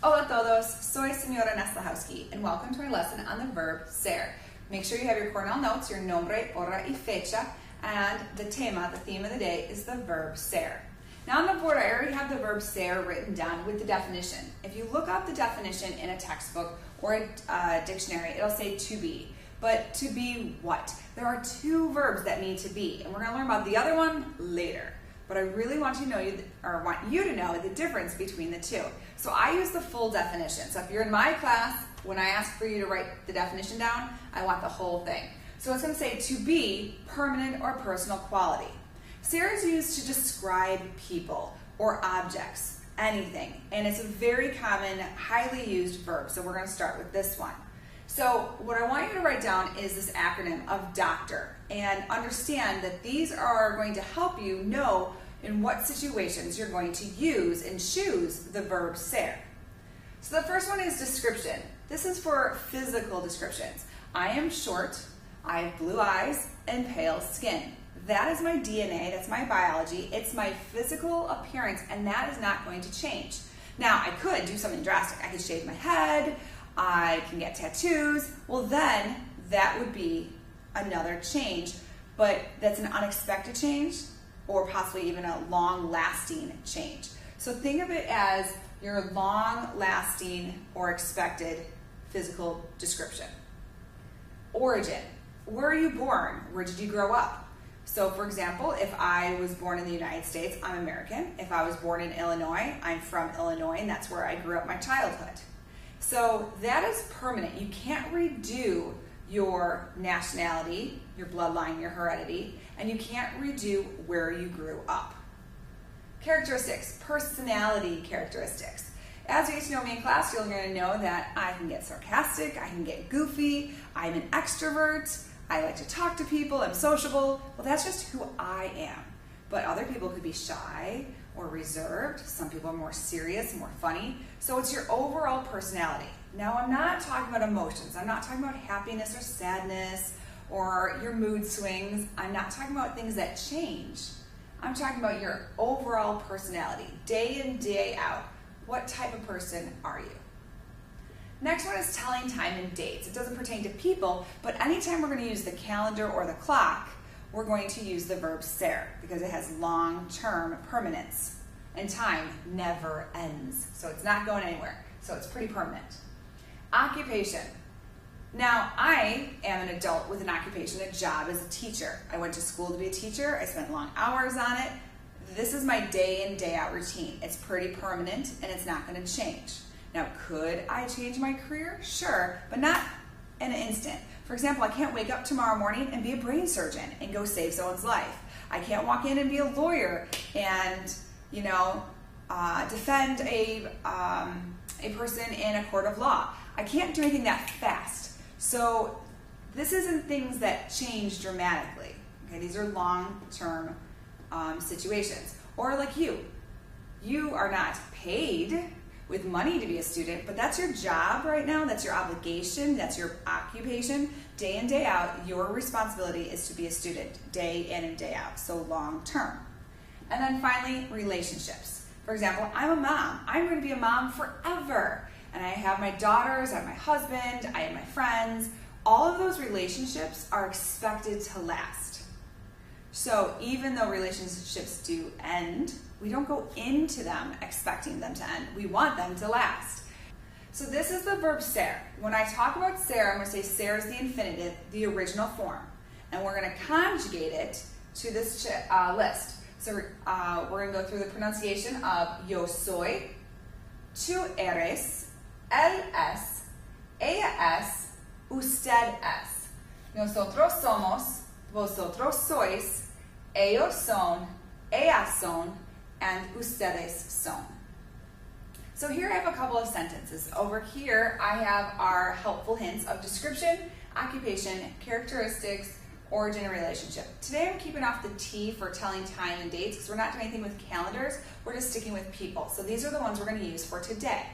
Hola a todos, soy Señora Niesluchowski, and welcome to my lesson on the verb ser. Make sure you have your Cornell notes, your nombre, hora, y fecha, and the tema, the theme of the day, is the verb ser. Now on the board, I already have the verb ser written down with the definition. If you look up the definition in a textbook or a dictionary, it'll say to be. But to be what? There are two verbs that need to be, and we're going to learn about the other one later. But I really want you to know the difference between the two. So I use the full definition. So if you're in my class, when I ask for you to write the definition down, I want the whole thing. So it's going to say to be, permanent or personal quality. Ser is used to describe people or objects, anything. And it's a very common, highly used verb. So we're going to start with this one. So what I want you to write down is this acronym of doctor, and understand that these are going to help you know in what situations you're going to use and choose the verb ser. So the first one is description. This is for physical descriptions. I am short, I have blue eyes, and pale skin. That is my DNA, that's my biology, it's my physical appearance, and that is not going to change. Now, I could do something drastic. I could shave my head, I can get tattoos. Well, then that would be another change, but that's an unexpected change or possibly even a long-lasting change. So think of it as your long-lasting or expected physical description. Origin. Where are you born? Where did you grow up? So for example, if I was born in the United States, I'm American. If I was born in Illinois, I'm from Illinois, and that's where I grew up my childhood. So that is permanent. You can't redo your nationality, your bloodline, your heredity, and you can't redo where you grew up. Characteristics, personality characteristics. As you get to know me in class, you're going to know that I can get sarcastic, I can get goofy, I'm an extrovert, I like to talk to people, I'm sociable. Well, that's just who I am. But other people could be shy or reserved. Some people are more serious, more funny. So it's your overall personality. Now, I'm not talking about emotions. I'm not talking about happiness or sadness or your mood swings. I'm not talking about things that change. I'm talking about your overall personality, day in, day out. What type of person are you? Next one is telling time and dates. It doesn't pertain to people, but anytime we're going to use the calendar or the clock, we're going to use the verb ser because it has long-term permanence, and time never ends. So it's not going anywhere. So it's pretty permanent. Occupation. Now, I am an adult with an occupation, a job as a teacher. I went to school to be a teacher. I spent long hours on it. This is my day in, day out routine. It's pretty permanent, and it's not going to change. Now, could I change my career? Sure, but not in an instant. For example, I can't wake up tomorrow morning and be a brain surgeon and go save someone's life. I can't walk in and be a lawyer and, defend a person in a court of law. I can't do anything that fast. So this isn't things that change dramatically. Okay, these are long-term situations. Or like you are not paid with money to be a student, but that's your job right now, that's your obligation, that's your occupation. Day in, day out, your responsibility is to be a student, day in and day out, so long term. And then finally, relationships. For example, I'm a mom. I'm going to be a mom forever. And I have my daughters, I have my husband, I have my friends. All of those relationships are expected to last. So even though relationships do end, we don't go into them expecting them to end. We want them to last. So this is the verb ser. When I talk about ser, I'm going to say ser is the infinitive, the original form. And we're going to conjugate it to this list. So we're going to go through the pronunciation of yo soy, tú eres, él es, ella es, usted es. Nosotros somos, vosotros sois, ellos son, ellas son, and ustedes son. So here I have a couple of sentences. Over here I have our helpful hints of description, occupation, characteristics, origin, and relationship. Today I'm keeping off the T for telling time and dates because we're not doing anything with calendars. We're just sticking with people. So these are the ones we're going to use for today.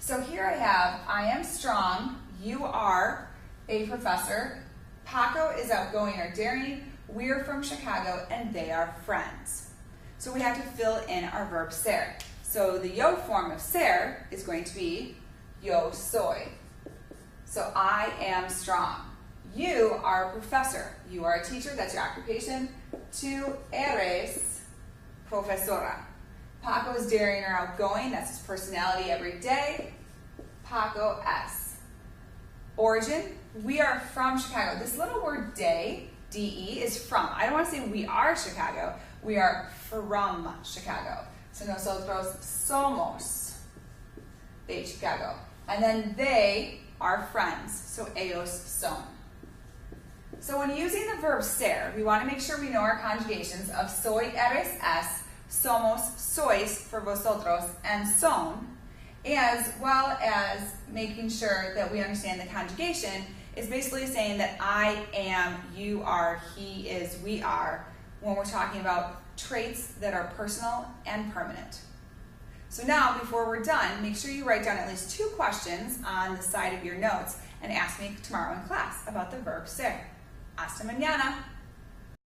So here I have, I am strong, you are a professor, Paco is outgoing or daring, we're from Chicago, and they are friends. So we have to fill in our verb ser. So the yo form of ser is going to be yo soy. So I am strong. You are a professor. You are a teacher. That's your occupation. Tú eres profesora. Paco is daring or outgoing. That's his personality every day. Paco es. Origin, we are from Chicago. This little word de, de, is from. I don't want to say we are Chicago. We are from Chicago. So nosotros somos de Chicago. And then they are friends. So ellos son. So when using the verb ser, we want to make sure we know our conjugations of soy, eres, es, somos, sois for vosotros, and son, as well as making sure that we understand the conjugation is basically saying that I am, you are, he is, we are, when we're talking about traits that are personal and permanent. So now, before we're done, make sure you write down at least 2 questions on the side of your notes and ask me tomorrow in class about the verb ser. Hasta mañana.